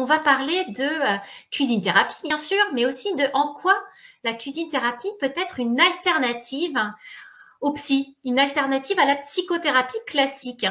va parler de cuisine thérapie, bien sûr, mais aussi de en quoi la cuisine thérapie peut être une alternative au psy, une alternative à la psychothérapie classique.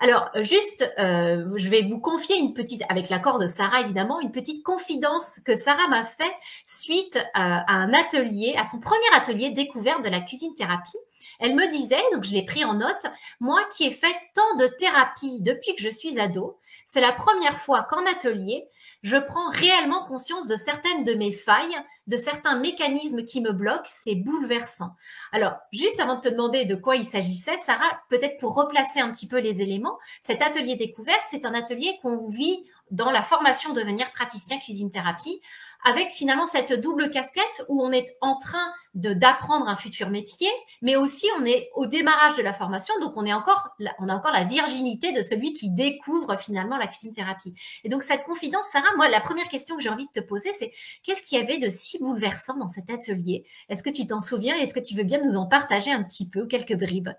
Alors, juste, je vais vous confier une petite, avec l'accord de Sarah évidemment, une petite confidence que Sarah m'a fait suite à un atelier, à son premier atelier découverte de la cuisine thérapie. Elle me disait, donc je l'ai pris en note, moi qui ai fait tant de thérapie depuis que je suis ado, c'est la première fois qu'en atelier, je prends réellement conscience de certaines de mes failles, de certains mécanismes qui me bloquent, c'est bouleversant. Alors, juste avant de te demander de quoi il s'agissait, Sarah, peut-être pour replacer un petit peu les éléments, cet atelier découverte, c'est un atelier qu'on vit dans la formation devenir praticien cuisine thérapie, avec finalement cette double casquette où on est en train d'apprendre un futur métier, mais aussi on est au démarrage de la formation, donc on a encore la virginité de celui qui découvre finalement la cuisine thérapie. Et donc cette confidence, Sarah, moi la première question que j'ai envie de te poser, c'est qu'est-ce qu'il y avait de si bouleversant dans cet atelier? Est-ce que tu t'en souviens et est-ce que tu veux bien nous en partager un petit peu, quelques bribes?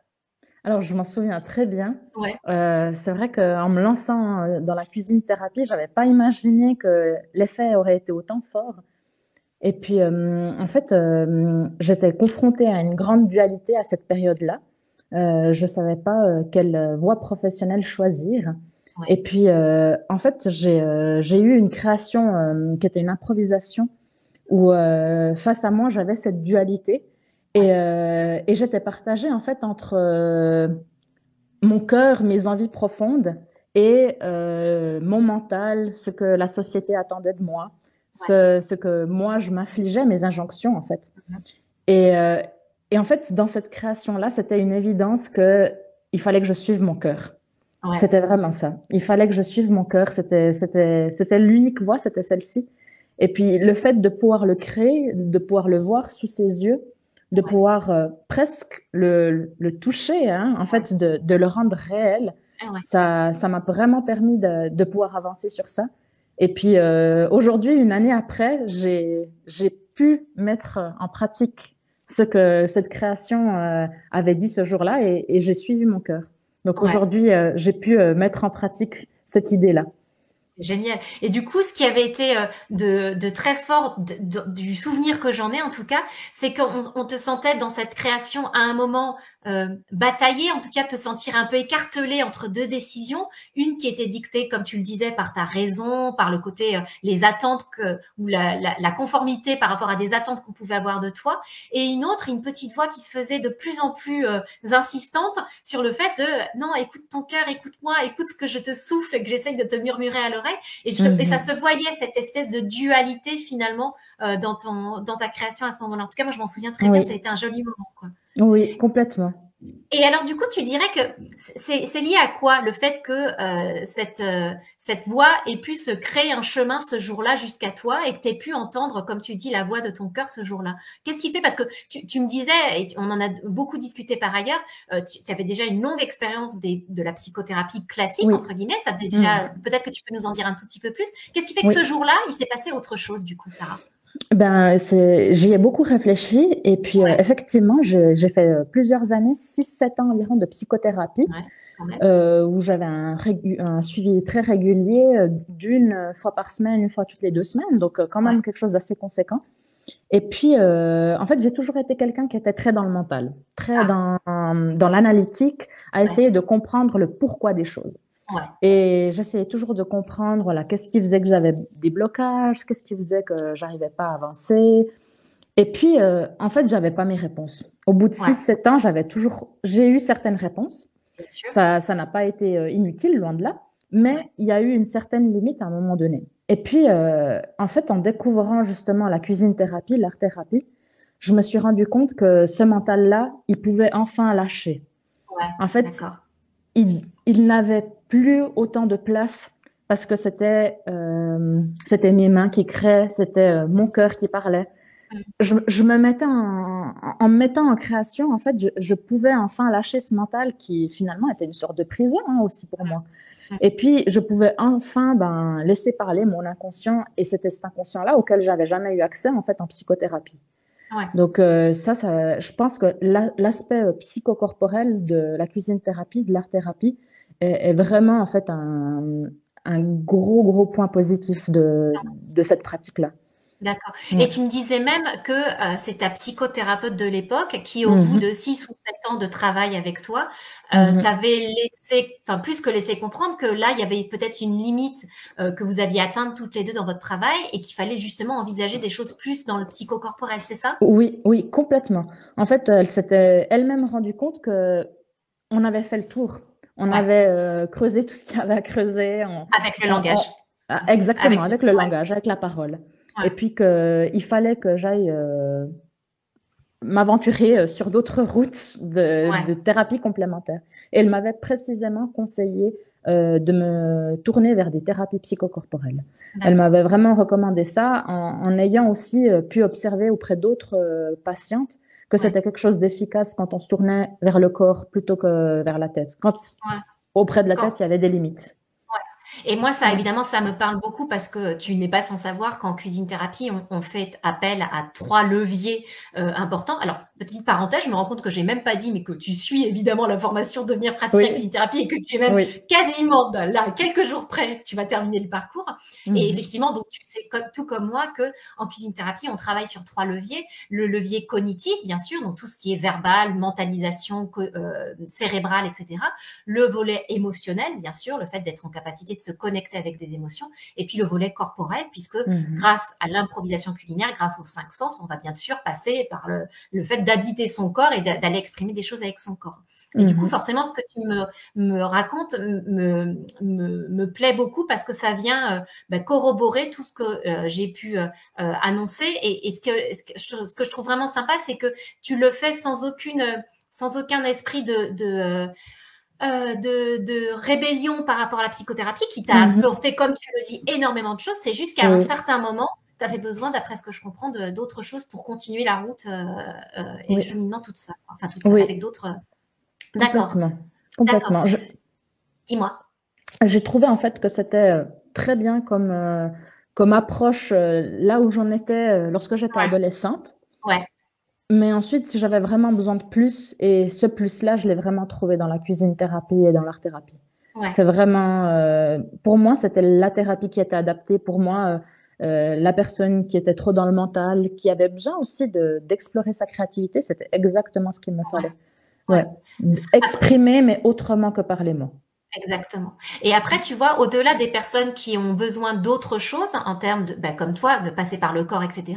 Alors, je m'en souviens très bien. Ouais, C'est vrai qu'en me lançant dans la cuisine thérapie, j'avais pas imaginé que l'effet aurait été autant fort. Et puis, en fait, j'étais confrontée à une grande dualité à cette période-là. Je savais pas quelle voie professionnelle choisir. ouais, Et puis, en fait, j'ai eu une création qui était une improvisation où face à moi, j'avais cette dualité. ouais, Et j'étais partagée en fait entre mon cœur, mes envies profondes et mon mental, ce que la société attendait de moi, ouais. ce que moi je m'infligeais, mes injonctions en fait. Et, euh, et en fait, dans cette création-là, c'était une évidence que il fallait que je suive mon cœur. Ouais, C'était vraiment ça. Il fallait que je suive mon cœur. C'était l'unique voie, c'était celle-ci. Et puis le fait de pouvoir le créer, de pouvoir le voir sous ses yeux, de ouais, pouvoir presque le toucher, hein, en ouais, fait, de le rendre réel, ouais. ça m'a vraiment permis de pouvoir avancer sur ça. Et puis aujourd'hui, une année après, j'ai pu mettre en pratique ce que cette création avait dit ce jour-là et j'ai suivi mon cœur. Donc Ouais. aujourd'hui, j'ai pu mettre en pratique cette idée-là. C'est génial. Et du coup, ce qui avait été de très fort du souvenir que j'en ai en tout cas, c'est qu'on te sentait dans cette création à un moment batailler, en tout cas te sentir un peu écartelé entre deux décisions, une qui était dictée, comme tu le disais, par ta raison, par le côté les attentes ou la conformité par rapport à des attentes qu'on pouvait avoir de toi, et une autre, une petite voix qui se faisait de plus en plus insistante sur le fait de non, écoute ton cœur, écoute-moi, écoute ce que je te souffle, que j'essaye de te murmurer à l'oreille. Et ça se Mhm. voyait, cette espèce de dualité finalement dans ta création à ce moment-là. En tout cas, moi, je m'en souviens très bien, ça a Oui, été un joli moment, quoi. oui, complètement. Et alors, du coup, tu dirais que c'est lié à quoi le fait que cette voix ait pu se créer un chemin ce jour-là jusqu'à toi et que tu aies pu entendre, comme tu dis, la voix de ton cœur ce jour-là? Qu'est-ce qui fait? Parce que tu me disais, et on en a beaucoup discuté par ailleurs, tu avais déjà une longue expérience de la psychothérapie classique, Oui. entre guillemets. Ça faisait déjà, Mhm. peut-être que tu peux nous en dire un tout petit peu plus. Qu'est-ce qui fait que ce Oui. jour-là, il s'est passé autre chose, du coup, Sarah? Ben, j'y ai beaucoup réfléchi et puis Ouais, effectivement, j'ai fait plusieurs années, 6, 7 ans environ de psychothérapie ouais, quand même. où j'avais un suivi très régulier d'une fois par semaine, une fois toutes les 2 semaines, donc quand Ouais, même quelque chose d'assez conséquent. Et puis, en fait, j'ai toujours été quelqu'un qui était très dans le mental, très ah, dans l'analytique, à ouais, essayer de comprendre le pourquoi des choses. ouais, Et j'essayais toujours de comprendre, voilà, qu'est-ce qui faisait que j'avais des blocages, qu'est-ce qui faisait que j'arrivais pas à avancer. Et puis, en fait, j'avais pas mes réponses. Au bout de ouais, 6, 7 ans, j'ai eu certaines réponses. bien sûr. Ça n'a pas été inutile, loin de là, Ouais, mais il y a eu une certaine limite à un moment donné. Et puis, en fait, en découvrant justement la cuisine thérapie, l'art thérapie, je me suis rendu compte que ce mental-là, il pouvait enfin lâcher. ouais, En fait, d'accord. il n'avait plus autant de place parce que c'était mes mains qui créaient, c'était mon cœur qui parlait. Je me mettais en me mettant en création, en fait, je pouvais enfin lâcher ce mental qui finalement était une sorte de prison hein, aussi pour moi. Mm. Et puis, je pouvais enfin laisser parler mon inconscient et c'était cet inconscient-là auquel j'avais jamais eu accès en fait en psychothérapie. Ouais, Donc je pense que l'aspect psychocorporel de la cuisine thérapie, de l'art thérapie, est vraiment en fait un gros point positif de cette pratique-là. D'accord. Ouais. Et tu me disais même que c'est ta psychothérapeute de l'époque qui, au bout de 6 ou 7 ans de travail avec toi, t'avait laissé, enfin plus que laissé comprendre que là, il y avait peut-être une limite que vous aviez atteinte toutes les deux dans votre travail et qu'il fallait justement envisager des choses plus dans le psychocorporel, c'est ça? Oui, oui, complètement. En fait, elle s'était elle-même rendue compte que on avait fait le tour. On Ouais. avait creusé tout ce qu'il y avait à creuser. Avec le langage. Exactement, avec le ouais. langage, avec la parole. Ouais. Et puis qu'il fallait que j'aille m'aventurer sur d'autres routes de thérapie complémentaire. Et elle m'avait précisément conseillé de me tourner vers des thérapies psychocorporelles. Elle m'avait vraiment recommandé ça en ayant aussi pu observer auprès d'autres patientes que c'était quelque chose d'efficace quand on se tournait vers le corps plutôt que vers la tête. Quand auprès de la tête, il y avait des limites. Et moi, ça, évidemment, ça me parle beaucoup parce que tu n'es pas sans savoir qu'en cuisine thérapie, on fait appel à 3 leviers importants. Alors, petite parenthèse, je me rends compte que j'ai même pas dit, mais que tu suis évidemment la formation de devenir praticien cuisine thérapie et que tu es même quasiment là, quelques jours près, que tu vas terminer le parcours. Et effectivement, donc tu sais tout comme moi que en cuisine thérapie, on travaille sur 3 leviers. Le levier cognitif, bien sûr, donc tout ce qui est verbal, mentalisation, cérébrale, etc. Le volet émotionnel, bien sûr, le fait d'être en capacité de se connecter avec des émotions, et puis le volet corporel, puisque grâce à l'improvisation culinaire, grâce aux 5 sens, on va bien sûr passer par le fait d'habiter son corps et d'aller exprimer des choses avec son corps. Et du coup, forcément, ce que tu me racontes me plaît beaucoup parce que ça vient corroborer tout ce que j'ai pu annoncer. Et ce que je trouve vraiment sympa, c'est que tu le fais sans aucun esprit de rébellion par rapport à la psychothérapie qui t'a apporté, comme tu le dis, énormément de choses. C'est juste qu'à un certain moment, tu avais besoin, d'après ce que je comprends, d'autres choses pour continuer la route et le cheminement toute seule. Enfin, toute seule, avec d'autres. D'accord. Complètement. Dis-moi. J'ai trouvé en fait que c'était très bien comme approche là où j'en étais lorsque j'étais adolescente. Mais ensuite, j'avais vraiment besoin de plus et ce plus-là, je l'ai vraiment trouvé dans la cuisine thérapie et dans l'art thérapie. C'est vraiment, pour moi, c'était la thérapie qui était adaptée. Pour moi, la personne qui était trop dans le mental, qui avait besoin aussi d'explorer sa créativité, c'était exactement ce qu'il me fallait. Exprimer, mais autrement que par les mots. Exactement. Et après, tu vois, au-delà des personnes qui ont besoin d'autre chose en termes de, comme toi, de passer par le corps, etc.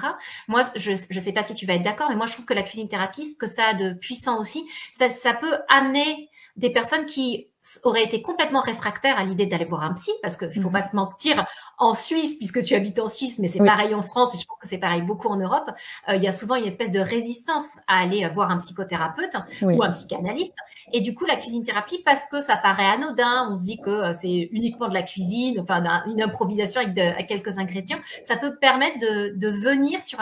Moi, je sais pas si tu vas être d'accord, mais moi, je trouve que la cuisine thérapie, ce que ça a de puissant aussi, ça peut amener des personnes qui auraient été complètement réfractaires à l'idée d'aller voir un psy, parce qu'il faut pas se mentir, en Suisse, puisque tu habites en Suisse, mais c'est pareil en France, et je pense que c'est pareil beaucoup en Europe, il y a souvent une espèce de résistance à aller voir un psychothérapeute ou un psychanalyste. Et du coup, la cuisine thérapie, parce que ça paraît anodin, on se dit que c'est uniquement de la cuisine, enfin une improvisation avec quelques ingrédients, ça peut permettre de venir sur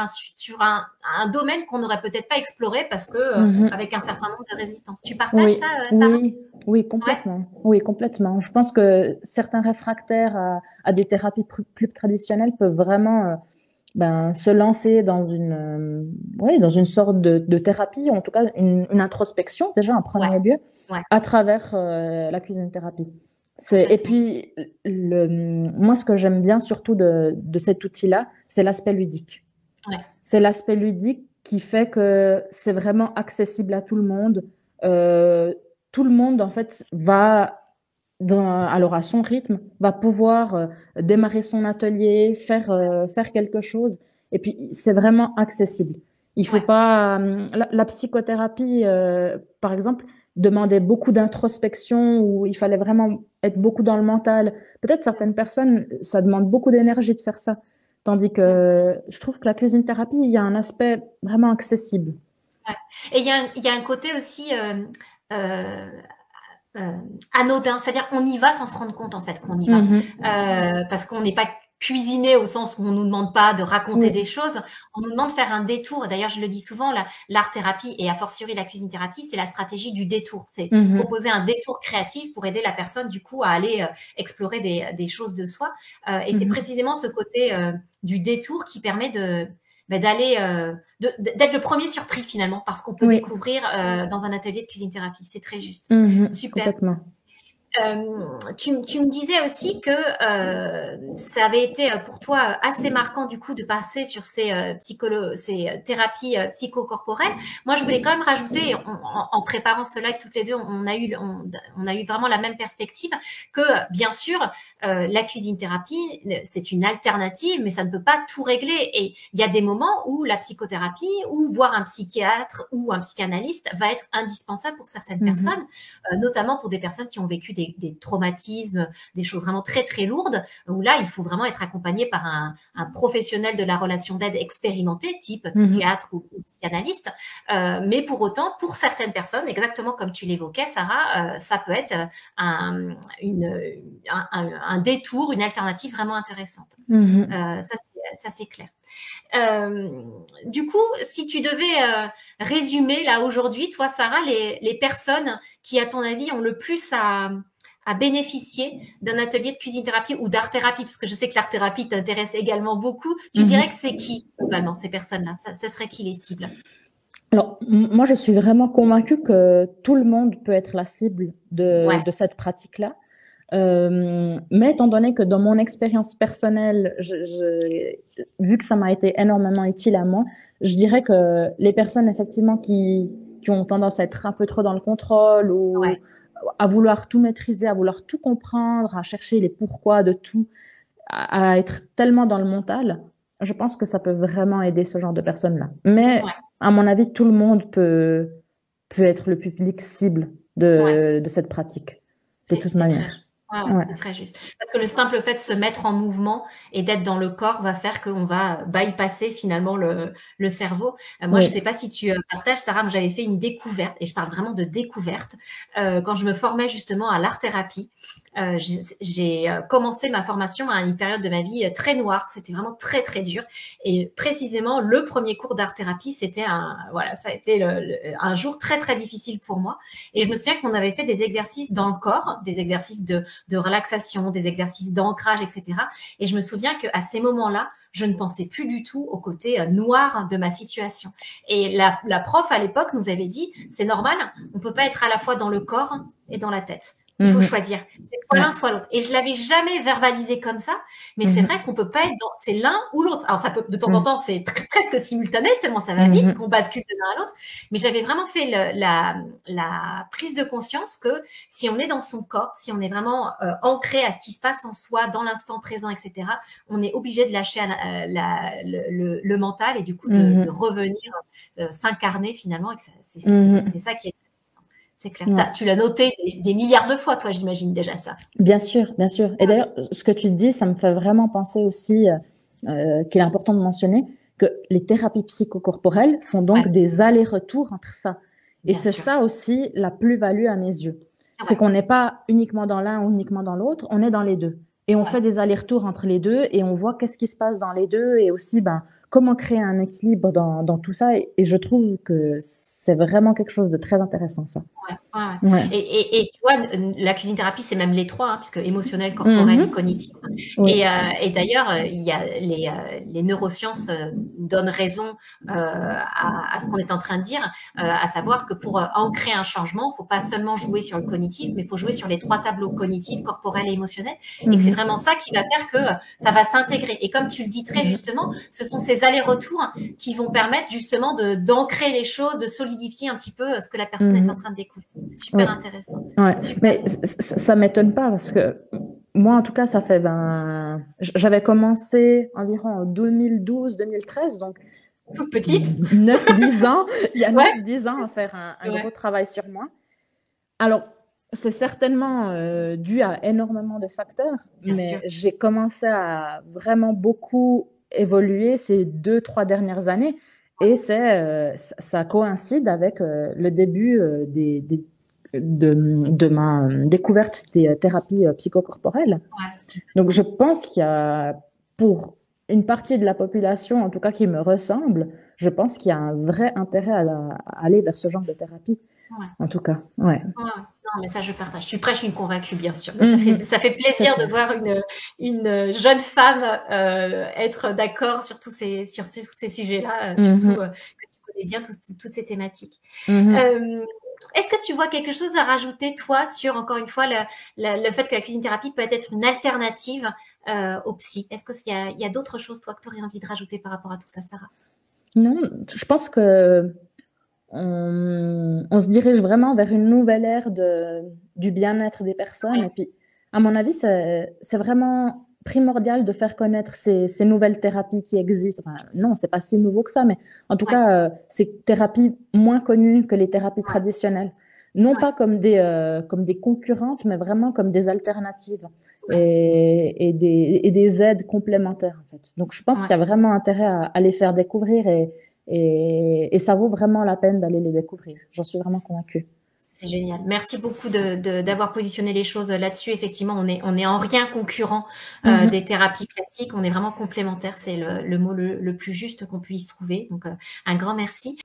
un domaine qu'on n'aurait peut-être pas exploré parce que avec un certain nombre de résistances. Tu partages ça, Sarah? Oui, complètement. Oui, complètement. Je pense que certains réfractaires à des thérapies plus traditionnelles peuvent vraiment se lancer dans une sorte de thérapie, ou en tout cas une introspection déjà en premier lieu, à travers la cuisine thérapie. Et puis, moi, ce que j'aime bien surtout de cet outil-là, c'est l'aspect ludique. C'est l'aspect ludique qui fait que c'est vraiment accessible à tout le monde. Tout le monde, en fait, alors à son rythme, va pouvoir démarrer son atelier, faire quelque chose. Et puis, c'est vraiment accessible. Il faut pas... La psychothérapie, par exemple, demandait beaucoup d'introspection, où il fallait vraiment être beaucoup dans le mental. Peut-être certaines personnes, ça demande beaucoup d'énergie de faire ça. Tandis que je trouve que la cuisine thérapie, il y a un aspect vraiment accessible. Et il y a un côté aussi anodin, c'est-à-dire on y va sans se rendre compte en fait qu'on y va, parce qu'on n'est pas cuisiner au sens où on nous demande pas de raconter des choses, on nous demande de faire un détour. D'ailleurs, je le dis souvent, l'art thérapie et a fortiori la cuisine thérapie, c'est la stratégie du détour. C'est proposer un détour créatif pour aider la personne du coup à aller explorer des choses de soi. Et c'est précisément ce côté du détour qui permet d'être le premier surpris finalement, parce qu'on peut découvrir dans un atelier de cuisine thérapie. C'est très juste. Super. Complètement. Tu me disais aussi que ça avait été pour toi assez marquant du coup de passer sur ces thérapies psychocorporelles. Moi, je voulais quand même rajouter, en préparant ce live toutes les deux, on a eu vraiment la même perspective que bien sûr la cuisine thérapie c'est une alternative, mais ça ne peut pas tout régler. Et il y a des moments où la psychothérapie ou voir un psychiatre ou un psychanalyste va être indispensable pour certaines personnes, notamment pour des personnes qui ont vécu des traumatismes, des choses vraiment très très lourdes, où là il faut vraiment être accompagné par un professionnel de la relation d'aide expérimenté, type psychiatre ou psychanalyste. Mais pour autant, pour certaines personnes, exactement comme tu l'évoquais, Sarah, ça peut être un détour, une alternative vraiment intéressante. Ça c'est clair. Du coup, si tu devais résumer là aujourd'hui, toi Sarah, les personnes qui à ton avis ont le plus à bénéficier d'un atelier de cuisine thérapie ou d'art thérapie, parce que je sais que l'art thérapie t'intéresse également beaucoup, tu dirais que c'est qui globalement ces personnes-là? Ça serait qui les cibles? Alors, moi, je suis vraiment convaincue que tout le monde peut être la cible de cette pratique-là. Mais étant donné que dans mon expérience personnelle, vu que ça m'a été énormément utile à moi, je dirais que les personnes effectivement qui ont tendance à être un peu trop dans le contrôle ou à vouloir tout maîtriser, à vouloir tout comprendre, à chercher les pourquoi de tout, à être tellement dans le mental, je pense que ça peut vraiment aider ce genre de personnes-là. Mais à mon avis, tout le monde peut être le public cible de cette pratique, de toute manière. C'est très juste. Parce que le simple fait de se mettre en mouvement et d'être dans le corps va faire qu'on va bypasser finalement le cerveau. Moi, je sais pas si tu partages, Sarah, mais j'avais fait une découverte, et je parle vraiment de découverte, quand je me formais justement à l'art-thérapie. J'ai commencé ma formation à une période de ma vie très noire. C'était vraiment très, très dur. Et précisément, le premier cours d'art-thérapie, c'était ça a été un jour très, très difficile pour moi. Et je me souviens qu'on avait fait des exercices dans le corps, des exercices de relaxation, des exercices d'ancrage, etc. Et je me souviens qu'à ces moments-là, je ne pensais plus du tout au côté noir de ma situation. Et la prof à l'époque nous avait dit, c'est normal, on peut pas être à la fois dans le corps et dans la tête. Il faut choisir. C'est soit l'un, soit l'autre. Et je l'avais jamais verbalisé comme ça, mais c'est vrai qu'on peut pas être dans, c'est l'un ou l'autre. Alors ça peut, de temps en temps, c'est presque simultané, tellement ça va vite qu'on bascule de l'un à l'autre. Mais j'avais vraiment fait la prise de conscience que si on est dans son corps, si on est vraiment ancré à ce qui se passe en soi, dans l'instant présent, etc., on est obligé de lâcher le mental et du coup de revenir s'incarner finalement. Et c'est ça qui est. C'est clair. Tu l'as noté des milliards de fois, toi, j'imagine déjà ça. Bien sûr, bien sûr. Et d'ailleurs, ce que tu dis, ça me fait vraiment penser aussi qu'il est important de mentionner que les thérapies psychocorporelles font donc des allers-retours entre ça. Et c'est ça aussi la plus-value à mes yeux. C'est qu'on n'est pas uniquement dans l'un ou uniquement dans l'autre, on est dans les deux. Et on fait des allers-retours entre les deux et on voit qu'est-ce qui se passe dans les deux et aussi comment créer un équilibre dans tout ça. Et je trouve que c'est vraiment quelque chose de très intéressant, ça. Et tu vois, la cuisine thérapie, c'est même les trois, puisque émotionnel, corporel et cognitif. Et d'ailleurs, il y a les neurosciences donnent raison à ce qu'on est en train de dire, à savoir que pour ancrer un changement, il ne faut pas seulement jouer sur le cognitif, mais il faut jouer sur les trois tableaux cognitifs, corporel et émotionnel. Et que c'est vraiment ça qui va faire que ça va s'intégrer. Et comme tu le dis très justement, ce sont ces allers-retours qui vont permettre justement d'ancrer les choses, de solidifier un petit peu ce que la personne est en train de découvrir. C'est super intéressant. Mais ça m'étonne pas parce que moi, en tout cas, ça fait j'avais commencé environ en 2012-2013, donc toute petite, 9-10 ans. Il y a 9-10 ans à faire un gros travail sur moi. Alors, c'est certainement dû à énormément de facteurs, mais j'ai commencé à vraiment beaucoup évoluer ces 2-3 dernières années. Et ça coïncide avec le début de ma découverte des thérapies psychocorporelles. Donc, je pense qu'il y a, pour une partie de la population, en tout cas qui me ressemble, je pense qu'il y a un vrai intérêt à aller vers ce genre de thérapie. En tout cas, Non, mais ça, je partage. Tu prêches une convaincue, bien sûr. Ça fait plaisir de voir une jeune femme être d'accord sur tous ces sujets-là, surtout que tu connais bien toutes ces thématiques. Est-ce que tu vois quelque chose à rajouter, toi, sur, encore une fois, le fait que la cuisine thérapie peut être une alternative au psy? Est-ce qu'il y a d'autres choses, toi, que tu aurais envie de rajouter par rapport à tout ça, Sarah? Non, je pense que on se dirige vraiment vers une nouvelle ère du bien-être des personnes. Ouais, Et puis, à mon avis, c'est vraiment primordial de faire connaître ces nouvelles thérapies qui existent. Enfin, non, c'est pas si nouveau que ça, mais en tout ouais, cas, ces thérapies moins connues que les thérapies ouais, traditionnelles. Non ouais, pas comme des concurrentes, mais vraiment comme des alternatives ouais, et des aides complémentaires, en fait. Donc, je pense ouais. qu'il y a vraiment intérêt à les faire découvrir et ça vaut vraiment la peine d'aller les découvrir. J'en suis vraiment convaincue. C'est génial. Merci beaucoup d'avoir positionné les choses là-dessus. Effectivement, on est en rien concurrent des Mhm. thérapies classiques. On est vraiment complémentaires. C'est le mot le plus juste qu'on puisse trouver. Donc, un grand merci.